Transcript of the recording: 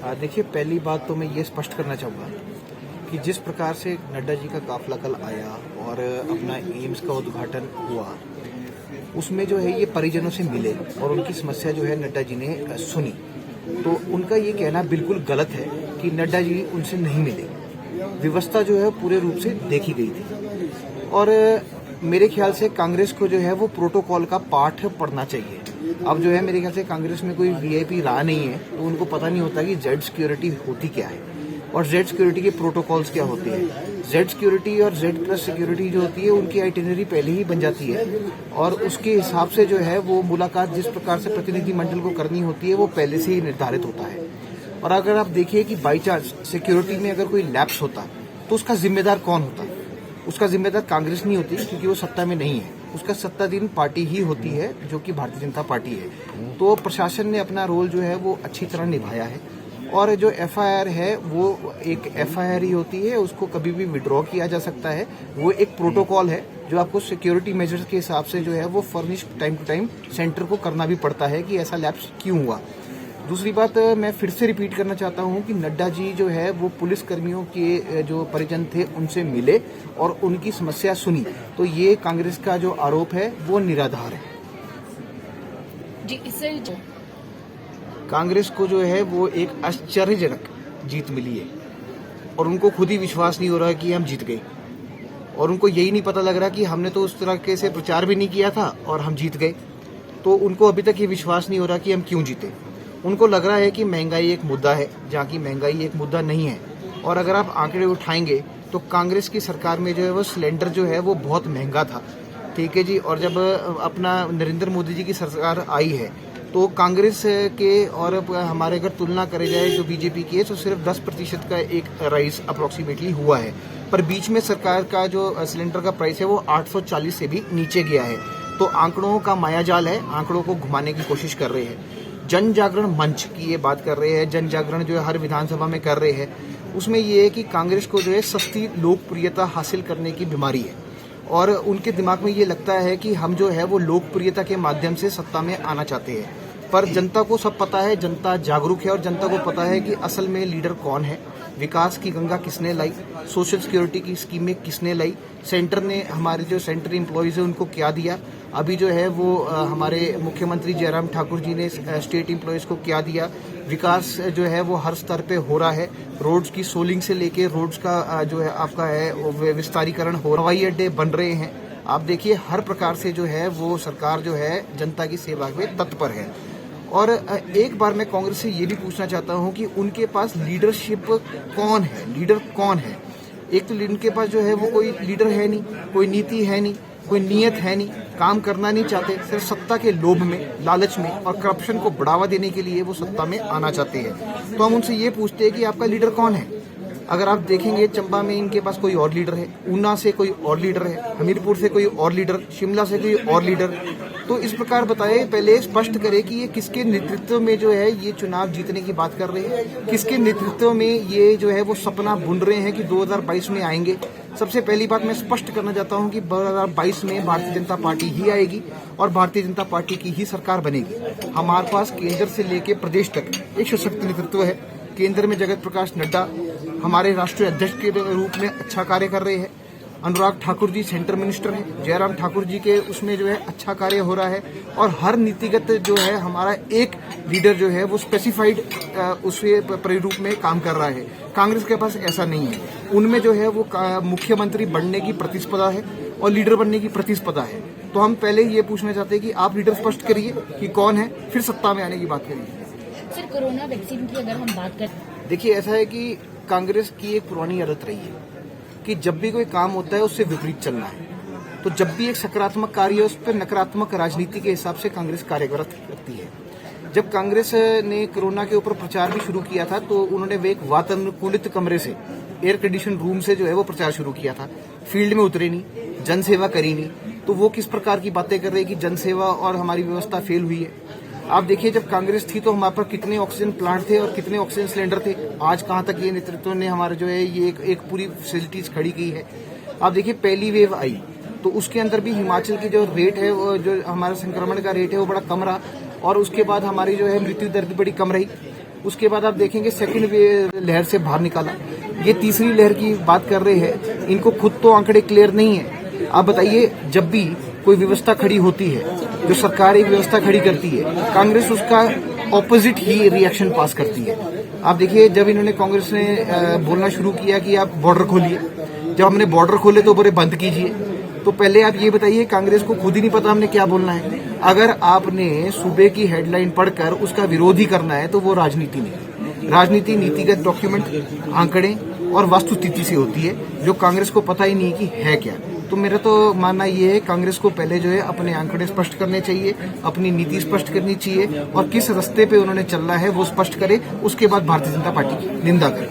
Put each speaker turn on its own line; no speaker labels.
देखिए, पहली बात तो मैं ये स्पष्ट करना चाहूँगा कि जिस प्रकार से नड्डा जी का काफिला कल आया और अपना एम्स का उद्घाटन हुआ, उसमें जो है ये परिजनों से मिले और उनकी समस्या जो है नड्डा जी ने सुनी। तो उनका ये कहना बिल्कुल गलत है कि नड्डा जी उनसे नहीं मिले। व्यवस्था जो है पूरे रूप से देखी गई थी और मेरे ख्याल से कांग्रेस को जो है वो प्रोटोकॉल का पाठ पढ़ना चाहिए। अब जो है मेरे ख्याल से कांग्रेस में कोई वीआईपी रहा नहीं है, तो उनको पता नहीं होता कि जेड सिक्योरिटी होती क्या है और जेड सिक्योरिटी के प्रोटोकॉल्स क्या होते हैं। जेड सिक्योरिटी और जेड प्लस सिक्योरिटी जो होती है उनकी आइटिनरी पहले ही बन जाती है और उसके हिसाब से जो है वो मुलाकात जिस प्रकार से प्रतिनिधिमंडल को करनी होती है वो पहले से ही निर्धारित होता है। और अगर आप देखिए कि बाई चांस सिक्योरिटी में अगर कोई लैप्स होता तो उसका जिम्मेदार कौन होता? उसका जिम्मेदार कांग्रेस नहीं होती, क्योंकि वो सत्ता में नहीं है। उसका सत्ताधीन पार्टी ही होती है, जो कि भारतीय जनता पार्टी है। तो प्रशासन ने अपना रोल जो है वो अच्छी तरह निभाया है और जो एफआईआर है वो एक एफआईआर ही होती है, उसको कभी भी विड्रॉ किया जा सकता है। वो एक प्रोटोकॉल है जो आपको सिक्योरिटी मेजर्स के हिसाब से जो है वो furnish time to time centre को करना भी पड़ता है कि ऐसा लैप्स क्यों हुआ। दूसरी बात, मैं फिर से रिपीट करना चाहता हूं कि नड्डा जी जो है वो पुलिस कर्मियों के जो परिजन थे उनसे मिले और उनकी समस्या सुनी। तो ये कांग्रेस का जो आरोप है वो निराधार है।
जी, इससे
कांग्रेस को जो है वो एक आश्चर्यजनक जीत मिली है और उनको खुद ही विश्वास नहीं हो रहा कि हम जीत गए और उनको यही नहीं पता लग रहा कि हमने तो उस तरह से प्रचार भी नहीं किया था और हम जीत गए। तो उनको अभी तक ये विश्वास नहीं हो रहा कि हम क्यों जीते। उनको लग रहा है कि महंगाई एक मुद्दा है, जहाँ की महंगाई एक मुद्दा नहीं है। और अगर आप आंकड़े उठाएंगे तो कांग्रेस की सरकार में जो है वो सिलेंडर जो है वो बहुत महंगा था, ठीक है जी। और जब अपना नरेंद्र मोदी जी की सरकार आई है तो कांग्रेस के और हमारे अगर तुलना करे जाए जो बीजेपी की है तो सिर्फ 10% का एक राइज अप्रोक्सीमेटली हुआ है। पर बीच में सरकार का जो सिलेंडर का प्राइस है वो 840 से भी नीचे गया है। तो आंकड़ों का मायाजाल है, आंकड़ों को घुमाने की कोशिश कर रहे हैं। जन जागरण मंच की ये बात कर रहे हैं, जन जागरण जो है हर विधानसभा में कर रहे हैं। उसमें ये है कि कांग्रेस को जो है सस्ती लोकप्रियता हासिल करने की बीमारी है और उनके दिमाग में ये लगता है कि हम जो है वो लोकप्रियता के माध्यम से सत्ता में आना चाहते हैं। पर जनता को सब पता है, जनता जागरूक है और जनता को पता है कि असल में लीडर कौन है, विकास की गंगा किसने लाई, सोशल सिक्योरिटी की स्कीमें किसने लाई, सेंटर ने हमारे जो सेंटर एम्प्लॉयज है उनको क्या दिया, अभी जो है वो हमारे मुख्यमंत्री जयराम ठाकुर जी ने स्टेट एम्प्लॉयज को क्या दिया, विकास जो है वो हर स्तर पे हो रहा है। रोड्स की सोलिंग से लेके रोड्स का जो है आपका है विस्तारीकरण हो, हवाई अड्डे बन रहे हैं। आप देखिए हर प्रकार से जो है वो सरकार जो है जनता की सेवा में तत्पर है। और एक बार मैं कांग्रेस से ये भी पूछना चाहता हूं कि उनके पास लीडरशिप कौन है, लीडर कौन है। एक तो उनके पास जो है वो कोई लीडर है नहीं, कोई नीति है नहीं, कोई नियत है नहीं, काम करना नहीं चाहते, सिर्फ सत्ता के लोभ में, लालच में और करप्शन को बढ़ावा देने के लिए वो सत्ता में आना चाहते हैं। तो हम उनसे ये पूछते हैं कि आपका लीडर कौन है। अगर आप देखेंगे चंबा में इनके पास कोई और लीडर है, ऊना से कोई और लीडर है, हमीरपुर से कोई और लीडर, शिमला से कोई और लीडर। तो इस प्रकार बताए, पहले स्पष्ट करे कि ये किसके नेतृत्व में जो है ये चुनाव जीतने की बात कर रहे हैं, किसके नेतृत्व में ये जो है वो सपना बुन रहे हैं कि 2022 में आएंगे। सबसे पहली बात मैं स्पष्ट करना चाहता हूं कि 2022 में भारतीय जनता पार्टी ही आएगी और भारतीय जनता पार्टी की ही सरकार बनेगी। हमारे पास केंद्र से लेकर प्रदेश तक एक सशक्त नेतृत्व है। केंद्र में जगत प्रकाश नड्डा हमारे राष्ट्रीय अध्यक्ष के रूप में अच्छा कार्य कर रहे हैं। अनुराग ठाकुर जी सेंटर मिनिस्टर हैं, जयराम ठाकुर जी के उसमें जो है अच्छा कार्य हो रहा है और हर नीतिगत जो है हमारा एक लीडर जो है वो स्पेसिफाइड उसके परिरूप में काम कर रहा है। कांग्रेस के पास ऐसा नहीं है। उनमें जो है वो मुख्यमंत्री बनने की प्रतिस्पर्धा है और लीडर बनने की प्रतिस्पर्धा है। तो हम पहले ये पूछना चाहते हैं कि आप लीडर स्पष्ट करिए कि कौन है, फिर सत्ता में आने की बात करिए।
सर, कोरोना वैक्सीन की अगर हम बात करें,
देखिए ऐसा है कि कांग्रेस की एक पुरानी आदत रही है कि जब भी कोई काम होता है उससे विपरीत चलना है। तो जब भी एक सकारात्मक कार्य है उस पर नकारात्मक राजनीति के हिसाब से कांग्रेस कार्यरत करती है। जब कांग्रेस ने कोरोना के ऊपर प्रचार भी शुरू किया था तो उन्होंने वे एक वातानुकूलित कमरे से, एयर कंडीशन रूम से जो है वो प्रचार शुरू किया था। फील्ड में उतरे नहीं, जनसेवा करी नहीं। तो वो किस प्रकार की बातें कर रहे हैं कि जनसेवा और हमारी व्यवस्था फेल हुई है। आप देखिए जब कांग्रेस थी तो हमारे पास कितने ऑक्सीजन प्लांट थे और कितने ऑक्सीजन सिलेंडर थे। आज कहां तक ये नेतृत्व ने हमारे जो है ये एक पूरी फैसिलिटीज खड़ी की है। आप देखिए पहली वेव आई तो उसके अंदर भी हिमाचल की जो रेट है, वो जो हमारा संक्रमण का रेट है वो बड़ा कम रहा और उसके बाद हमारी जो है मृत्यु दर भी बड़ी कम रही। उसके बाद आप देखेंगे सेकंड लहर से बाहर निकाला, ये तीसरी लहर की बात कर रहे हैं। इनको खुद तो आंकड़े क्लियर नहीं है। आप बताइए, जब भी कोई व्यवस्था खड़ी होती है, जो सरकार एक व्यवस्था खड़ी करती है, कांग्रेस उसका ऑपोजिट ही रिएक्शन पास करती है। आप देखिए, जब इन्होंने कांग्रेस ने बोलना शुरू किया कि आप बॉर्डर खोलिए, जब हमने बॉर्डर खोले तो बोले बंद कीजिए, तो पहले आप ये बताइए, कांग्रेस को खुद ही नहीं पता हमने क्या बोलना है। अगर आपने सूबे की हेडलाइन पढ़कर उसका विरोध ही करना है तो वो राजनीति नहीं। राजनीति नीतिगत डॉक्यूमेंट, आंकड़े और वस्तुस्थिति से होती है, जो कांग्रेस को पता ही नहीं कि है क्या। तो मेरा तो मानना ये है, कांग्रेस को पहले जो है अपने आंकड़े स्पष्ट करने चाहिए, अपनी नीति स्पष्ट करनी चाहिए और किस रास्ते पे उन्होंने चलना है वो स्पष्ट करे, उसके बाद भारतीय जनता पार्टी की निंदा करे।